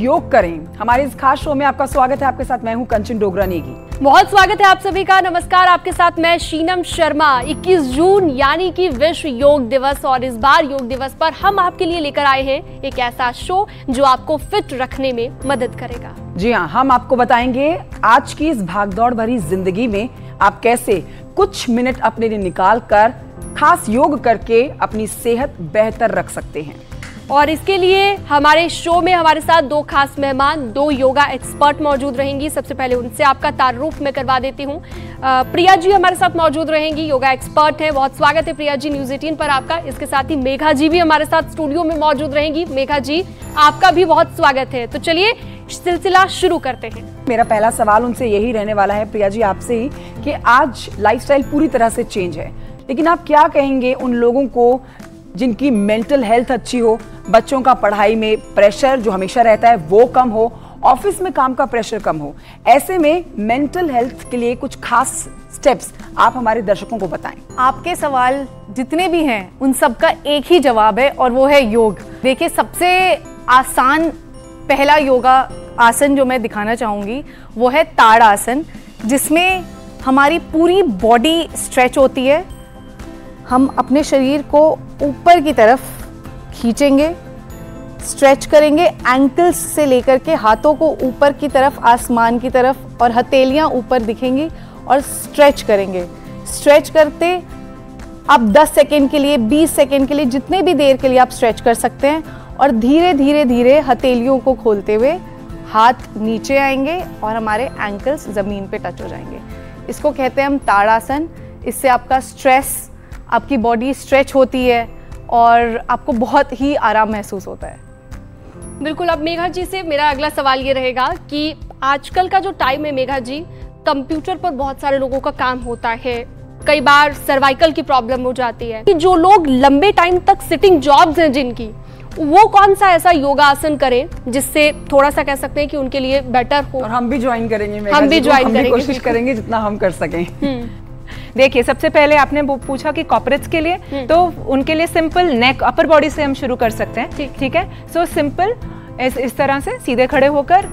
योग करें। हमारे इस खास शो में आपका स्वागत है। आपके साथ मैं हूं कंचन डोगरा नेगी। बहुत स्वागत है आप सभी का। नमस्कार, आपके साथ मैं शीनम शर्मा। 21 जून यानी कि विश्व योग दिवस, और इस बार योग दिवस पर हम आपके लिए लेकर आए हैं एक ऐसा शो जो आपको फिट रखने में मदद करेगा। जी हाँ, हम आपको बताएंगे आज की इस भागदौड़ भरी जिंदगी में आप कैसे कुछ मिनट अपने लिए निकाल कर खास योग करके अपनी सेहत बेहतर रख सकते हैं। और इसके लिए हमारे शो में हमारे साथ दो खास मेहमान, दो योगा एक्सपर्ट मौजूद रहेंगी। सबसे पहले उनसे आपका तारुफ मैं करवा देती हूँ। प्रिया जी हमारे साथ मौजूद रहेंगी, योगा एक्सपर्ट है। बहुत स्वागत है प्रिया जी न्यूज़ 18 पर आपका। इसके साथ ही मेघा जी भी हमारे साथ स्टूडियो में मौजूद रहेंगी। मेघा जी, आपका भी बहुत स्वागत है। तो चलिए सिलसिला शुरू करते हैं। मेरा पहला सवाल उनसे यही रहने वाला है प्रिया जी आपसे ही कि आज लाइफस्टाइल पूरी तरह से चेंज है, लेकिन आप क्या कहेंगे उन लोगों को जिनकी मेंटल हेल्थ अच्छी हो, बच्चों का पढ़ाई में प्रेशर जो हमेशा रहता है वो कम हो, ऑफिस में काम का प्रेशर कम हो, ऐसे में मेंटल हेल्थ के लिए कुछ खास स्टेप्स आप हमारे दर्शकों को बताएं। आपके सवाल जितने भी हैं उन सब का एक ही जवाब है और वो है योग। देखिए, सबसे आसान पहला योगा आसन जो मैं दिखाना चाहूँगी वो है ताड़ आसन, जिसमें हमारी पूरी बॉडी स्ट्रेच होती है। हम अपने शरीर को ऊपर की तरफ खींचेंगे, स्ट्रेच करेंगे, एंकल्स से लेकर के हाथों को ऊपर की तरफ, आसमान की तरफ, और हथेलियां ऊपर दिखेंगी, और स्ट्रेच करेंगे। स्ट्रेच करते आप 10 सेकेंड के लिए, 20 सेकेंड के लिए, जितने भी देर के लिए आप स्ट्रेच कर सकते हैं, और धीरे धीरे धीरे हथेलियों को खोलते हुए हाथ नीचे आएंगे और हमारे एंकल्स ज़मीन पे टच हो जाएंगे। इसको कहते हैं हम ताड़ासन। इससे आपका स्ट्रेस, आपकी बॉडी स्ट्रेच होती है और आपको बहुत ही आराम महसूस होता है। बिल्कुल। अब मेघा जी से मेरा अगला सवाल ये रहेगा कि आजकल का जो टाइम है मेघा जी, कंप्यूटर पर बहुत सारे लोगों का काम होता है, कई बार सर्वाइकल की प्रॉब्लम हो जाती है कि जो लोग लंबे टाइम तक सिटिंग जॉब्स हैं जिनकी, वो कौन सा ऐसा योगा आसन करें जिससे थोड़ा सा कह सकते हैं कि उनके लिए बेटर हो। और हम भी ज्वाइन करेंगे, हम भी ज्वाइन करेंगे, कोशिश करेंगे जितना हम कर सकें। देखिए, सबसे पहले आपने वो पूछा कि कॉर्पोरेट्स के लिए, तो उनके लिए सिंपल नेक अपर बॉडी से हम शुरू कर सकते हैं। ठीक है। सो सिंपल इस तरह से सीधे खड़े होकर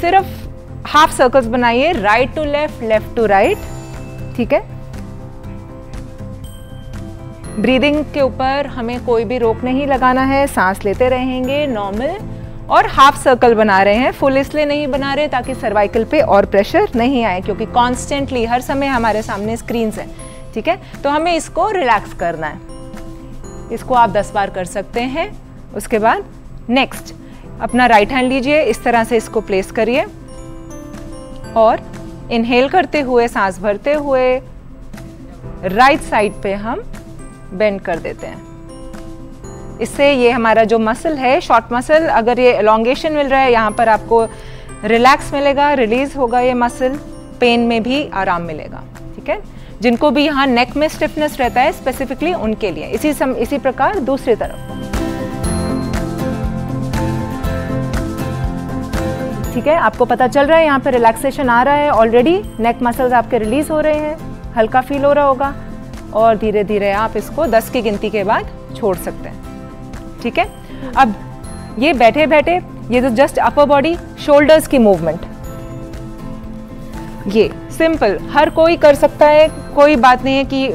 सिर्फ हाफ सर्कल्स बनाइए, right to left, left to right. ठीक है। ब्रीदिंग के ऊपर हमें कोई भी रोक नहीं लगाना है, सांस लेते रहेंगे नॉर्मल, और हाफ सर्कल बना रहे हैं। फुल इसलिए नहीं बना रहे ताकि सर्वाइकल पे और प्रेशर नहीं आए, क्योंकि कॉन्स्टेंटली हर समय हमारे सामने स्क्रीन्स हैं। ठीक है। तो हमें इसको रिलैक्स करना है। इसको आप 10 बार कर सकते हैं। उसके बाद नेक्स्ट अपना राइट हैंड लीजिए, इस तरह से इसको प्लेस करिए, और इनहेल करते हुए, सांस भरते हुए राइट साइड पे हम बेंड कर देते हैं। इससे ये हमारा जो मसल है, शॉर्ट मसल, अगर ये एलोंगेशन मिल रहा है, यहाँ पर आपको रिलैक्स मिलेगा, रिलीज होगा ये मसल, पेन में भी आराम मिलेगा। ठीक है। जिनको भी यहाँ नेक में स्टिफनेस रहता है स्पेसिफिकली उनके लिए। इसी प्रकार दूसरी तरफ। ठीक है। आपको पता चल रहा है यहाँ पे रिलैक्सेशन आ रहा है ऑलरेडी, नेक मसल्स आपके रिलीज हो रहे हैं, हल्का फील हो रहा होगा, और धीरे धीरे आप इसको 10 की गिनती के बाद छोड़ सकते हैं। ठीक है। अब ये बैठे बैठे ये तो जस्ट अपर बॉडी शोल्डर्स की मूवमेंट, ये सिंपल हर कोई कर सकता है, कोई बात नहीं है कि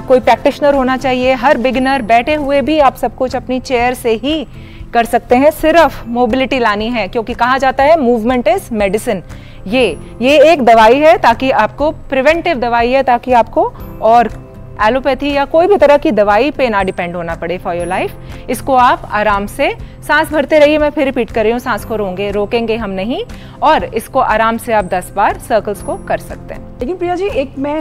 कोई प्रैक्टिशनर होना चाहिए। हर बिगिनर बैठे हुए भी आप सब कुछ अपनी चेयर से ही कर सकते हैं। सिर्फ मोबिलिटी लानी है, क्योंकि कहा जाता है मूवमेंट इज मेडिसिन। ये एक दवाई है, ताकि आपको प्रिवेंटिव दवाई है, ताकि आपको और एलोपैथी या कोई भी तरह की दवाई पे ना डिपेंड होना पड़े फॉर योर लाइफ। इसको आप आराम से सांस भरते रहिए। मैं फिर रिपीट कर रही हूँ, सांस को रोकेंगे हम नहीं, और इसको आराम से आप 10 बार सर्कल्स को कर सकते हैं। लेकिन प्रिया जी, एक मैं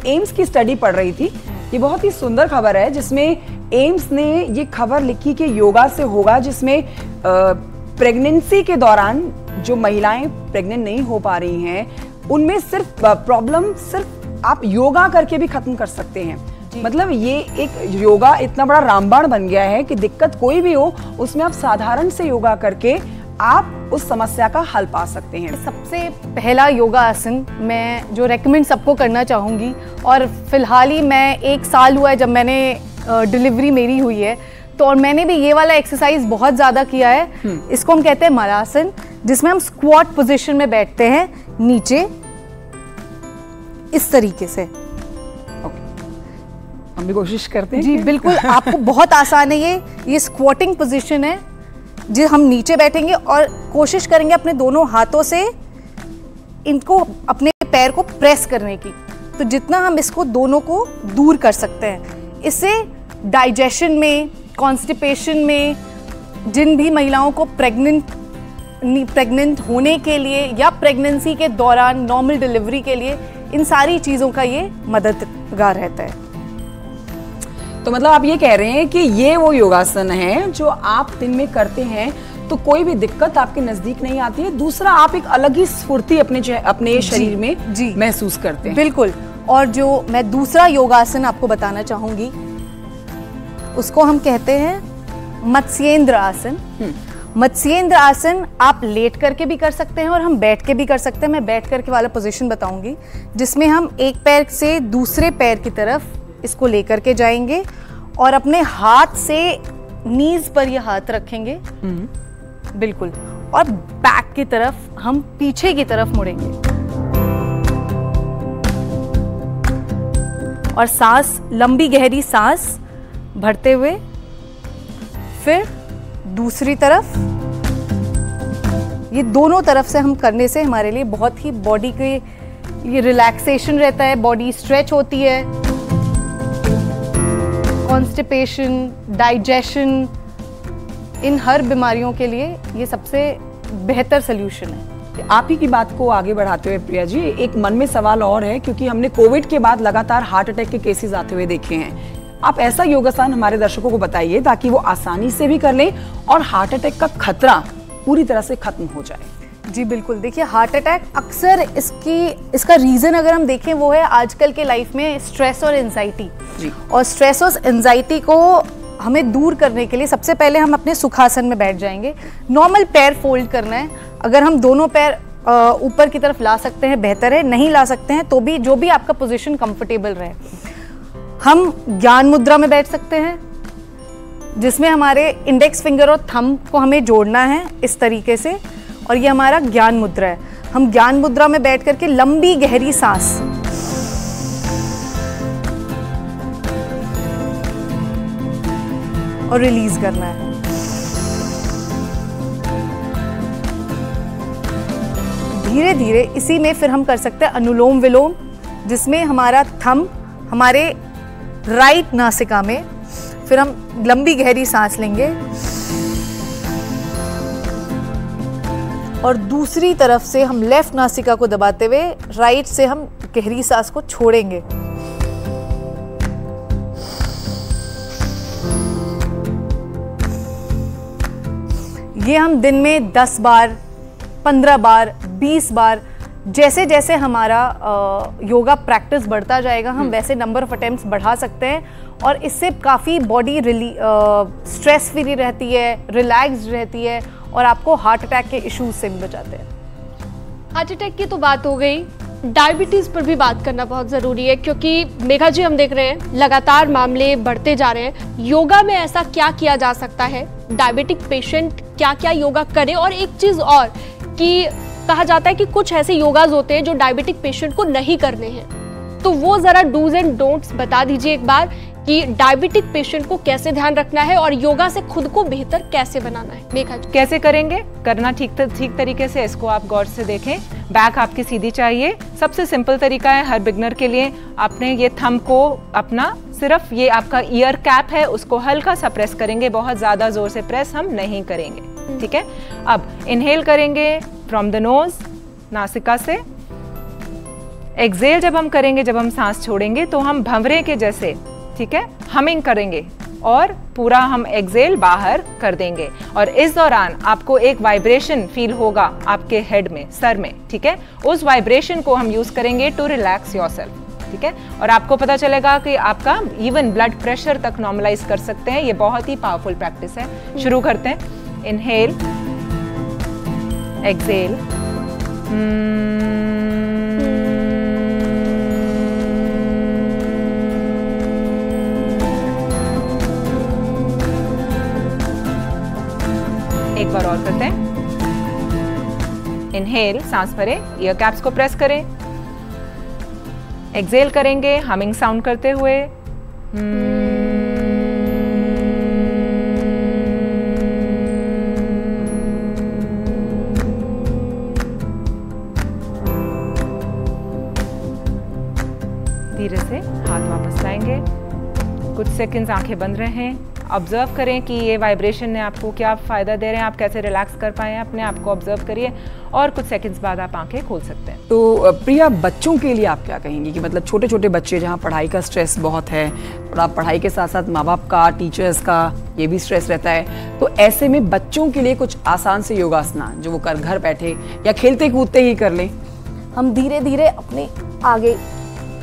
एम्स की स्टडी पढ़ रही थी, ये बहुत ही सुंदर खबर है, जिसमें एम्स ने ये खबर लिखी कि योगा से होगा, जिसमें प्रेगनेंसी के दौरान जो महिलाएं प्रेग्नेंट नहीं हो पा रही हैं, उनमें सिर्फ प्रॉब्लम सिर्फ आप योगा करके भी खत्म कर सकते हैं। मतलब ये एक योगा इतना बड़ा रामबाण बन गया है कि दिक्कत कोई भी हो, उसमें आप साधारण से योगा करके आप उस समस्या का हल पा सकते हैं। सबसे पहला योगा आसन मैं जो रेकमेंड सबको करना चाहूँगी, और फिलहाल ही मैं 1 साल हुआ है जब मैंने डिलीवरी मेरी हुई है, तो और मैंने भी ये वाला एक्सरसाइज बहुत ज़्यादा किया है। इसको हम कहते हैं मलासन, जिसमें हम स्क्वाट पोजीशन में बैठते हैं नीचे इस तरीके से। हम भी कोशिश करते हैं। जी बिल्कुल, आपको बहुत आसान है ये स्क्वाटिंग पोजीशन है जो हम नीचे बैठेंगे और कोशिश करेंगे अपने दोनों हाथों से इनको अपने पैर को प्रेस करने की। तो जितना हम इसको दोनों को दूर कर सकते हैं, इससे डाइजेशन में, कॉन्स्टिपेशन में, जिन भी महिलाओं को प्रेग्नेंट होने के लिए या प्रेगनेंसी के दौरान नॉर्मल डिलीवरी के लिए, इन सारी चीज़ों का ये मददगार रहता है। तो मतलब आप ये कह रहे हैं कि ये वो योगासन है जो आप दिन में करते हैं तो कोई भी दिक्कत आपके नजदीक नहीं आती है। दूसरा, आप एक अलग ही स्फूर्ति अपने शरीर में जी महसूस करते हैं। बिल्कुल। और जो मैं दूसरा योगासन आपको बताना चाहूंगी उसको हम कहते हैं मत्स्येंद्र आसन। मत्स्येंद्र आसन आप लेट करके भी कर सकते हैं और हम बैठ के भी कर सकते हैं। मैं बैठ करके वाला पोजीशन बताऊंगी जिसमें हम एक पैर से दूसरे पैर की तरफ इसको लेकर के जाएंगे और अपने हाथ से नीज पर ये हाथ रखेंगे बिल्कुल, और बैक की तरफ हम पीछे की तरफ मुड़ेंगे और सांस, लंबी गहरी सांस भरते हुए फिर दूसरी तरफ। ये दोनों तरफ से हम करने से हमारे लिए बहुत ही बॉडी के ये रिलैक्सेशन रहता है, बॉडी स्ट्रेच होती है, कॉन्स्टिपेशन, डाइजेशन, इन हर बीमारियों के लिए ये सबसे बेहतर सल्यूशन है। आप ही की बात को आगे बढ़ाते हुए प्रिया जी, एक मन में सवाल और है, क्योंकि हमने कोविड के बाद लगातार हार्ट अटैक के केसेस आते हुए देखे हैं। आप ऐसा योगासन हमारे दर्शकों को बताइए ताकि वो आसानी से भी कर लें और हार्ट अटैक का पूरी तरह से खत्म हो जाए। जी बिल्कुल। देखिए, हार्ट अटैक अक्सर इसका रीज़न अगर हम देखें वो है आजकल के लाइफ में स्ट्रेस और एंजाइटी। और स्ट्रेस और एंजाइटी को हमें दूर करने के लिए सबसे पहले हम अपने सुखासन में बैठ जाएंगे। नॉर्मल पैर फोल्ड करना है। अगर हम दोनों पैर ऊपर की तरफ ला सकते हैं बेहतर है, नहीं ला सकते हैं तो भी जो भी आपका पोजीशन कंफर्टेबल रहे। हम ज्ञान मुद्रा में बैठ सकते हैं जिसमें हमारे इंडेक्स फिंगर और थंब को हमें जोड़ना है इस तरीके से, और ये हमारा ज्ञान मुद्रा है। हम ज्ञान मुद्रा में बैठ करके लंबी गहरी सांस और रिलीज करना है। धीरे धीरे इसी में फिर हम कर सकते हैं अनुलोम विलोम, जिसमें हमारा थंब हमारे राइट नासिका में, फिर हम लंबी गहरी सांस लेंगे और दूसरी तरफ से हम लेफ्ट नासिका को दबाते हुए राइट से हम गहरी सांस को छोड़ेंगे। ये हम दिन में 10 बार, 15 बार, 20 बार, जैसे जैसे हमारा योगा प्रैक्टिस बढ़ता जाएगा हम वैसे नंबर ऑफ अटेम्प्ट्स बढ़ा सकते हैं, और इससे काफ़ी बॉडी स्ट्रेस फ्री रहती है, रिलैक्स्ड रहती है, और आपको हार्ट अटैक के इश्यूज से भी बचाते हैं। हार्ट अटैक की तो बात हो गई, डायबिटीज़ पर भी बात करना बहुत ज़रूरी है, क्योंकि मेघा जी हम देख रहे हैं लगातार मामले बढ़ते जा रहे हैं। योगा में ऐसा क्या किया जा सकता है, डायबिटिक पेशेंट क्या क्या योगा करे? और एक चीज़ और कि कहा जाता है कि कुछ ऐसे योगाज होते हैं जो डायबिटिक पेशेंट को नहीं करने हैं, तो वो ज़रा डूज एंड डोंट्स बता दीजिए एक बार कि डायबिटिक पेशेंट को कैसे ध्यान रखना है और योगा से खुद को बेहतर कैसे बनाना है। मेघा जी कैसे करेंगे? करना ठीक तरीके से, इसको आप गौर से देखें। बैक आपकी सीधी चाहिए। सबसे सिंपल तरीका है हर बिगनर के लिए, आपने ये थंब को अपना सिर्फ ये आपका ईयर कैप है उसको हल्का सा प्रेस करेंगे, बहुत ज़्यादा जोर से प्रेस हम नहीं करेंगे, ठीक है। अब इनहेल करेंगे फ्रॉम द नोज, नासिका से। एक्सेल जब हम करेंगे, जब हम सांस छोड़ेंगे तो हम भंवरे के जैसे, ठीक है, हमिंग करेंगे और पूरा हम एक्सेल बाहर कर देंगे। और इस दौरान आपको एक वाइब्रेशन फील होगा आपके हेड में, सर में, ठीक है। उस वाइब्रेशन को हम यूज करेंगे टू रिलैक्स योरसेल्फ, ठीक है। और आपको पता चलेगा कि आपका इवन ब्लड प्रेशर तक नॉर्मलाइज कर सकते हैं। ये बहुत ही पावरफुल प्रैक्टिस है। शुरू करते हैं। इनहेल, एक्सेल, एक बार और करते हैं। इनहेल, सांस भरें, ईयर कैप्स को प्रेस करें। एक्सेल करेंगे हमिंग साउंड करते हुए। धीरे से हाथ वापस लाएंगे। कुछ सेकंड्स आंखें बंद रहें। ऑब्जर्व करें कि ये वाइब्रेशन ने आपको क्या फ़ायदा दे रहे हैं, आप कैसे रिलैक्स कर पाए हैं, अपने आप को ऑब्जर्व करिए और कुछ सेकंड्स बाद आप आंखें खोल सकते हैं। तो प्रिया, बच्चों के लिए आप क्या कहेंगी कि मतलब छोटे छोटे बच्चे जहाँ पढ़ाई का स्ट्रेस बहुत है और पढ़ाई के साथ साथ माँ बाप का, टीचर्स का ये भी स्ट्रेस रहता है, तो ऐसे में बच्चों के लिए कुछ आसान से योगासना जो वो कर घर बैठे या खेलते कूदते ही कर लें? हम धीरे धीरे अपने आगे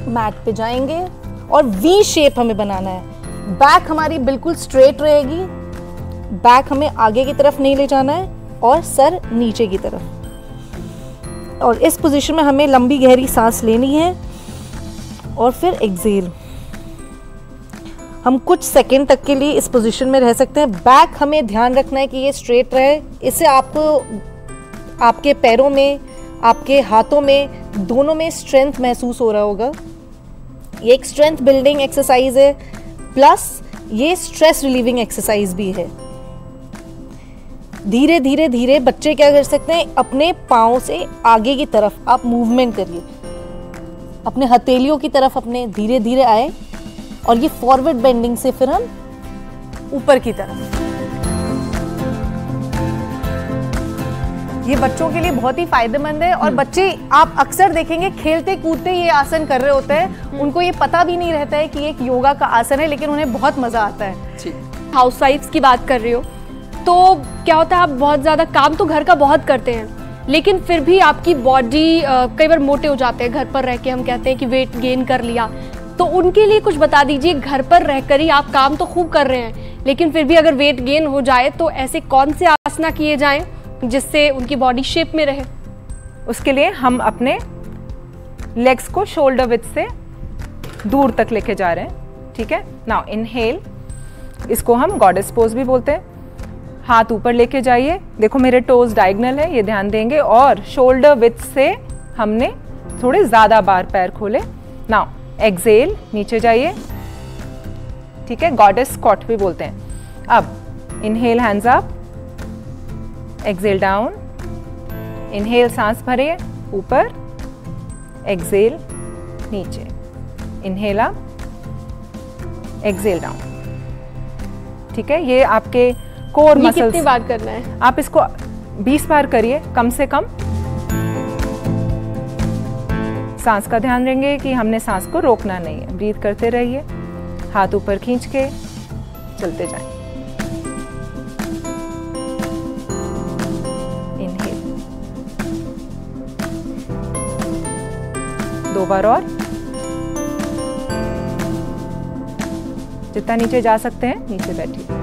मैट पे जाएंगे और वी शेप हमें बनाना है। बैक हमारी बिल्कुल स्ट्रेट रहेगी, बैक हमें आगे की तरफ नहीं ले जाना है और सर नीचे की तरफ। और इस पोजीशन में हमें लंबी गहरी सांस लेनी है और फिर एक्सेल। हम कुछ सेकंड तक के लिए इस पोजीशन में रह सकते हैं। बैक हमें ध्यान रखना है कि ये स्ट्रेट रहे। इससे आपको आपके पैरों में, आपके हाथों में, दोनों में स्ट्रेंथ महसूस हो रहा होगा। ये एक स्ट्रेंथ बिल्डिंग एक्सरसाइज है, प्लस ये स्ट्रेस रिलीविंग एक्सरसाइज भी है। धीरे धीरे धीरे बच्चे क्या कर सकते हैं, अपने पाँव से आगे की तरफ आप मूवमेंट करिए, अपने हथेलियों की तरफ अपने धीरे धीरे आए और ये फॉरवर्ड बेंडिंग से फिर हम ऊपर की तरफ। ये बच्चों के लिए बहुत ही फायदेमंद है और बच्चे आप अक्सर देखेंगे खेलते कूदते ये आसन कर रहे होते हैं। उनको ये पता भी नहीं रहता है कि एक योगा का आसन है, लेकिन उन्हें बहुत मजा आता है। हाउसवाइफ्स की बात कर रही हो तो क्या होता है, आप बहुत ज़्यादा काम तो घर का बहुत करते हैं, लेकिन फिर भी आपकी बॉडी कई बार मोटे हो जाते हैं। घर पर रह के हम कहते हैं कि वेट गेन कर लिया, तो उनके लिए कुछ बता दीजिए। घर पर रहकर ही आप काम तो खूब कर रहे हैं, लेकिन फिर भी अगर वेट गेन हो जाए तो ऐसे कौन से आसना किए जाएं जिससे उनकी बॉडी शेप में रहे? उसके लिए हम अपने लेग्स को शोल्डर विड्थ से दूर तक लेके जा रहे हैं। ठीक है, नाउ इनहेल, इसको हम गॉडेस पोज भी बोलते हैं। हाथ ऊपर लेके जाइए, देखो मेरे टोज डायगोनल है, ये ध्यान देंगे, और शोल्डर विड्थ से हमने थोड़े ज्यादा बार पैर खोले। नाउ एक्सेल, नीचे जाइए। ठीक है, गॉडेस स्क्वाट भी बोलते हैं। अब inhale, hands up, exhale down. Inhale, सांस भरिए ऊपर, एक्सेल नीचे। Inhale up, exhale down. ठीक है, ये आपके कोर मसल्स। कितनी बार करना है? आप इसको 20 बार करिए कम से कम। सांस का ध्यान देंगे कि हमने सांस को रोकना नहीं है, ब्रीथ करते रहिए, हाथ ऊपर खींच के चलते जाएं। इनहेल, 2 बार और, जितना नीचे जा सकते हैं नीचे बैठिए।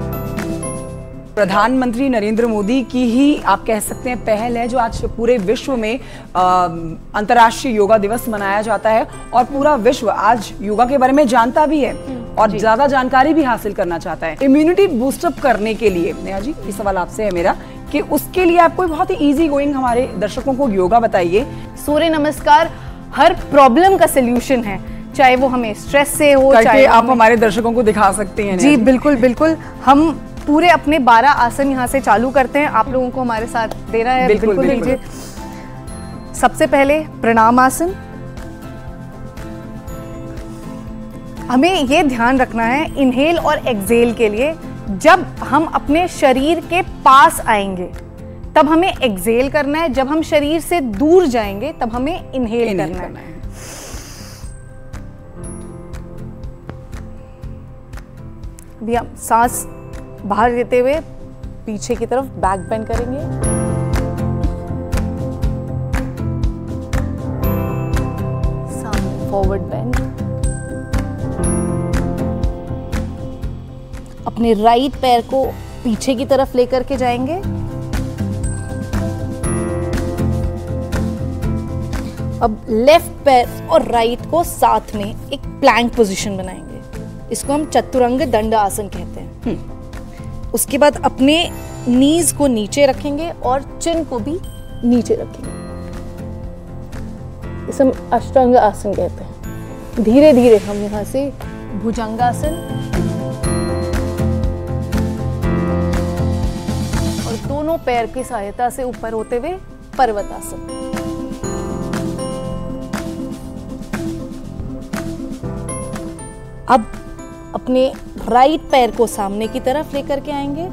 प्रधानमंत्री नरेंद्र मोदी की ही आप कह सकते हैं पहल है जो आज पूरे विश्व में अंतर्राष्ट्रीय योगा दिवस मनाया जाता है और पूरा विश्व आज योगा के बारे में जानता भी है और ज्यादा जानकारी भी हासिल करना चाहता है। इम्यूनिटी बूस्टअप करने के लिए नेहा जी, ये सवाल आपसे है मेरा कि उसके लिए आप कोई बहुत ही इजी गोइंग हमारे दर्शकों को योगा बताइए। सूर्य नमस्कार हर प्रॉब्लम का सोल्यूशन है, चाहे वो हमें स्ट्रेस से हो, चाहे आप हमारे दर्शकों को दिखा सकते हैं। जी बिल्कुल बिल्कुल, हम पूरे अपने 12 आसन यहाँ से चालू करते हैं, आप लोगों को हमारे साथ देना है। बिल्कुल लीजिए। सबसे पहले प्रणाम आसन। हमें ये ध्यान रखना है इनहेल और एक्सेल के लिए, जब हम अपने शरीर के पास आएंगे तब हमें एक्सेल करना है, जब हम शरीर से दूर जाएंगे तब हमें इनहेल करना है। अभी हम सांस बाहर लेते हुए पीछे की तरफ बैक बेंड करेंगे। सामने फॉरवर्ड बेंड। अपने राइट पैर को पीछे की तरफ लेकर के जाएंगे। अब लेफ्ट पैर और राइट को साथ में एक प्लैंक पोजीशन बनाएंगे। इसको हम चतुरंग दंड आसन कहते हैं। उसके बाद अपने नीज को नीचे रखेंगे और चिन को भी नीचे रखेंगे। इसे हम अष्टांग आसन कहते हैं। धीरे धीरे हम यहाँ से भुजंगासन और दोनों पैर की सहायता से ऊपर होते हुए पर्वतासन। अब अपने राइट पैर को सामने की तरफ लेकर के आएंगे,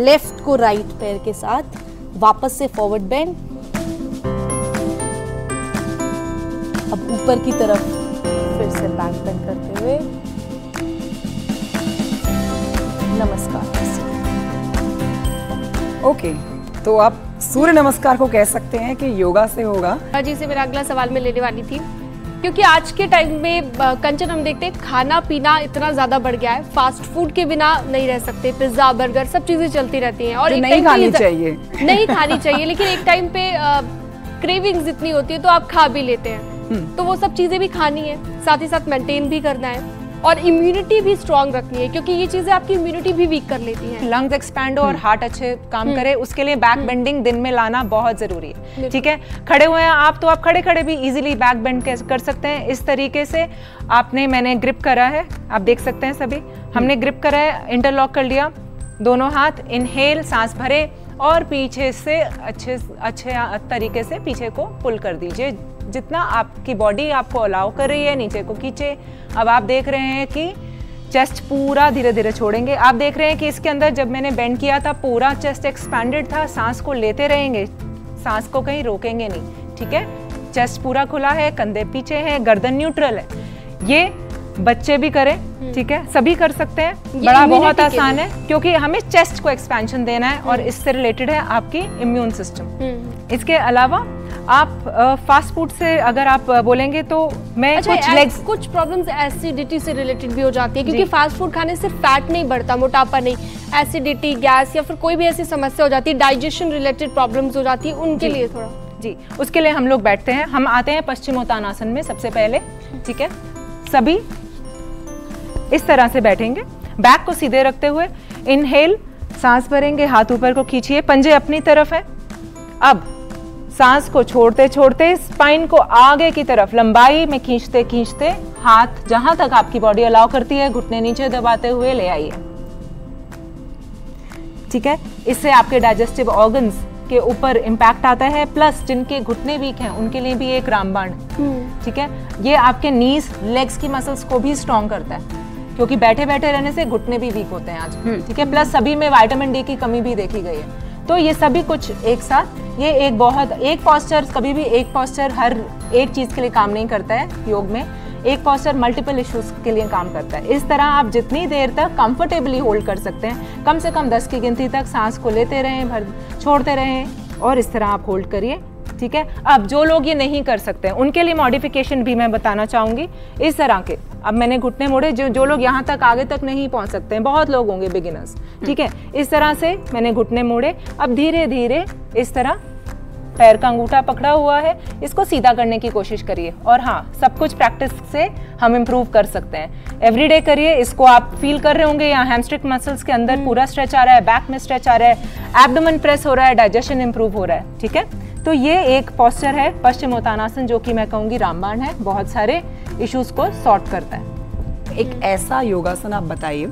लेफ्ट को राइट पैर के साथ वापस से फॉरवर्ड बेंड। अब ऊपर की तरफ फिर से बैक बेंड करते हुए नमस्कार। ओके, तो आप सूर्य नमस्कार को कह सकते हैं कि योगा से होगा। जी से मेरा अगला सवाल मैं लेने वाली थी, क्योंकि आज के टाइम में कंचन हम देखते हैं खाना पीना इतना ज्यादा बढ़ गया है, फास्ट फूड के बिना नहीं रह सकते, पिज्जा बर्गर सब चीजें चलती रहती हैं और नहीं खानी चाहिए नहीं खानी चाहिए, लेकिन एक टाइम पे क्रेविंग्स इतनी होती है तो आप खा भी लेते हैं। तो वो सब चीजें भी खानी है, साथ ही साथ मेंटेन भी करना है और इम्यूनिटी भी स्ट्रांग रखनी है, क्योंकि ये चीजें आपकी इम्यूनिटी भी वीक कर लेती हैं। लंग्स एक्सपैंड हो और हार्ट अच्छे काम करे, उसके लिए बैक बेंडिंग दिन में लाना बहुत जरूरी है। ठीक है, खड़े हुए हैं आप तो आप खड़े खड़े भी इजीली बैक बेंड कर सकते हैं। इस तरीके से मैंने ग्रिप करा है, आप देख सकते हैं सभी, हमने ग्रिप करा है, इंटरलॉक कर लिया दोनों हाथ, इनहेल सांस भरे और पीछे से अच्छे तरीके से पीछे को पुल कर दीजिए, जितना आपकी बॉडी आपको अलाउ कर रही है नीचे को खींचे। अब आप देख रहे हैं कि चेस्ट पूरा धीरे धीरे छोड़ेंगे। आप देख रहे हैं कि इसके अंदर जब मैंने बेंड किया था पूरा चेस्ट एक्सपैंडेड था, सांस को लेते रहेंगे, सांस को कहीं रोकेंगे नहीं। ठीक है, चेस्ट पूरा खुला है, कंधे पीछे हैं, गर्दन न्यूट्रल है। ये बच्चे भी करें, ठीक है, सभी कर सकते हैं, बड़ा बहुत आसान है, क्योंकि हमें चेस्ट को एक्सपेंशन देना है और इससे रिलेटेड है आपकी इम्यून सिस्टम। इसके अलावा आप फास्ट फूड से अगर आप बोलेंगे तो मैं कुछ प्रॉब्लम्स एसिडिटी से रिलेटेड भी हो जाती है, क्योंकि फास्ट फूड खाने से फैट नहीं बढ़ता, मोटापा नहीं, एसिडिटी, गैस या फिर कोई भी ऐसी समस्या हो जाती है, डाइजेशन रिलेटेड प्रॉब्लम्स हो जाती है, उनके लिए थोड़ा जी उसके लिए हम लोग बैठते हैं। हम आते हैं पश्चिमोत्तानासन में सबसे पहले। ठीक है, सभी इस तरह से बैठेंगे, बैक को सीधे रखते हुए इनहेल सांस भरेंगे, हाथ ऊपर को खींचिए, पंजे अपनी तरफ है। अब सांस को छोड़ते छोड़ते स्पाइन को आगे की तरफ लंबाई में खींचते खींचते हाथ जहां तक आपकी बॉडी अलाउ करती है घुटने नीचे दबाते हुए ले आइए। ठीक है, इससे आपके डाइजेस्टिव ऑर्गन्स के ऊपर इम्पैक्ट आता है, प्लस जिनके घुटने वीक हैं उनके लिए भी एक रामबाण। ठीक है, ये आपके नीज लेग्स की मसल्स को भी स्ट्रॉन्ग करता है, क्योंकि बैठे बैठे रहने से घुटने भी वीक होते हैं आज। ठीक है, प्लस सभी में विटामिन डी की कमी भी देखी गई है। तो ये सभी कुछ एक साथ, ये एक पॉस्चर, कभी भी एक पॉस्चर हर एक चीज के लिए काम नहीं करता है। योग में एक पॉस्चर मल्टीपल इश्यूज के लिए काम करता है। इस तरह आप जितनी देर तक कंफर्टेबली होल्ड कर सकते हैं, कम से कम 10 की गिनती तक सांस को लेते रहें, छोड़ते रहें और इस तरह आप होल्ड करिए। ठीक है, अब जो लोग ये नहीं कर सकते हैं उनके लिए मॉडिफिकेशन भी मैं बताना चाहूंगी इस तरह के। अब मैंने घुटने मोड़े, जो लोग यहाँ तक आगे तक नहीं पहुँच सकते हैं, बहुत लोग होंगे बिगिनर्स। ठीक है, इस तरह से मैंने घुटने मोड़े। अब धीरे धीरे इस तरह पैर का अंगूठा पकड़ा हुआ है, इसको सीधा करने की कोशिश करिए। और हाँ, सब कुछ प्रैक्टिस से हम इम्प्रूव कर सकते हैं। एवरीडे करिए, इसको आप फील कर रहे होंगे यहाँ हैमस्ट्रिंग मसल्स के अंदर पूरा स्ट्रेच आ रहा है, बैक में स्ट्रेच आ रहा है, एब्डोमेन प्रेस हो रहा है, डाइजेशन इंप्रूव हो रहा है। ठीक है, तो ये एक पोस्चर है पश्चिमोत्तानासन, जो कि मैं कहूँगी रामबाण है, बहुत सारे इश्यूज को सॉर्ट करता है। एक ऐसा योगासन आप बताइए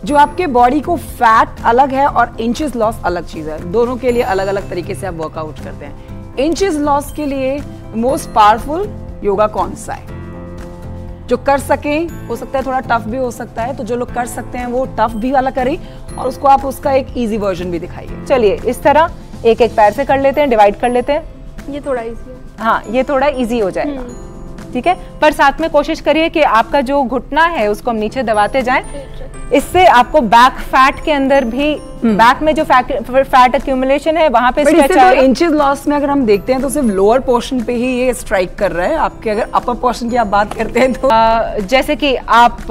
जो आपके बॉडी को फैट अलग है और इंचेस लॉस अलग चीज है, दोनों के लिए अलग अलग तरीके से आप वर्कआउट करते हैं। इंचेस लॉस के लिए मोस्ट पावरफुल योगा कौन सा है? जो कर सके, हो सकता है थोड़ा टफ भी हो सकता है, तो जो लोग कर सकते हैं वो टफ भी वाला करें और उसको आप उसका एक इजी वर्जन भी दिखाइए। चलिए इस तरह एक एक पैर से कर लेते हैं, डिवाइड कर लेते हैं। ये थोड़ा इजी है। हाँ, ये थोड़ा इजी हो जाएगा। ठीक है, पर साथ में कोशिश करिए कि आपका जो घुटना है उसको हम नीचे दबाते जाएं। इससे आपको बैक फैट के अंदर भी, बैक में जो फैट एक्यूमुलेशन है वहां पे स्ट्रेच आएगा। इंचेस लॉस में अगर हम देखते हैं तो सिर्फ लोअर पोर्शन पे ही ये स्ट्राइक कर रहा है आपके, अगर अपर पोर्शन की आप बात करते हैं तो जैसे कि आप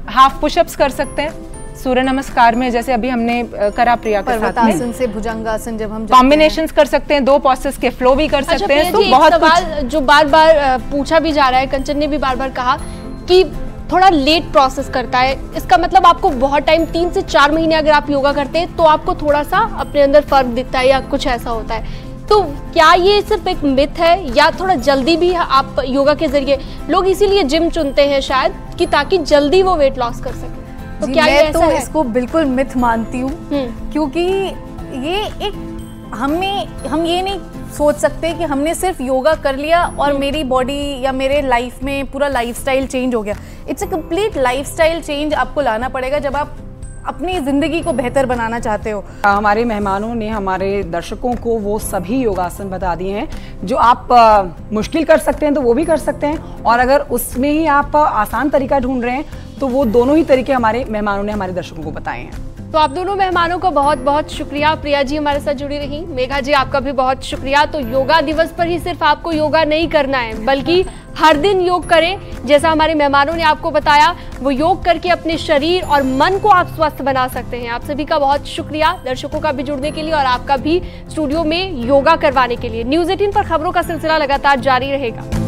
हाफ पुशअप्स कर सकते हैं सूर्य नमस्कार में, जैसे अभी हमने करा प्रिया के साथ में। से भुजंगासन जब हम कॉम्बिनेशंस कर सकते हैं, 2 पोस्चर्स के फ्लो भी कर सकते हैं। तो बहुत सवाल जो बार बार पूछा भी जा रहा है, कंचन ने भी बार बार कहा कि थोड़ा लेट प्रोसेस करता है। इसका मतलब आपको बहुत टाइम 3 से 4 महीने अगर आप योगा करते हैं तो आपको थोड़ा सा अपने अंदर फर्क दिखता है या कुछ ऐसा होता है। तो क्या ये सिर्फ एक मिथ है या थोड़ा जल्दी भी आप योगा के जरिए, लोग इसीलिए जिम चुनते हैं शायद कि ताकि जल्दी वो वेट लॉस कर सके, तो क्या ये ऐसा है? इसको बिल्कुल मिथ मानती हूँ, क्योंकि ये एक हम ये नहीं सोच सकते कि हमने सिर्फ योगा कर लिया और मेरी बॉडी या मेरे लाइफ में पूरा लाइफस्टाइल चेंज हो गया। It's a complete lifestyle change आपको लाना पड़ेगा जब आप अपनी जिंदगी को बेहतर बनाना चाहते हो। हमारे मेहमानों ने हमारे दर्शकों को वो सभी योगासन बता दिए हैं जो आप मुश्किल कर सकते हैं तो वो भी कर सकते हैं, और अगर उसमें ही आप आसान तरीका ढूंढ रहे हैं तो वो दोनों ही तरीके हमारे मेहमानों ने हमारे दर्शकों को बताए हैं। तो आप दोनों मेहमानों का बहुत बहुत शुक्रिया। प्रिया जी हमारे साथ जुड़ी रही, मेघा जी आपका भी बहुत शुक्रिया। तो योगा दिवस पर ही सिर्फ आपको योगा नहीं करना है बल्कि हर दिन योग करें। जैसा हमारे मेहमानों ने आपको बताया, वो योग करके अपने शरीर और मन को आप स्वस्थ बना सकते हैं। आप सभी का बहुत शुक्रिया, दर्शकों का भी जुड़ने के लिए और आपका भी स्टूडियो में योगा करवाने के लिए। न्यूज़ 18 पर खबरों का सिलसिला लगातार जारी रहेगा।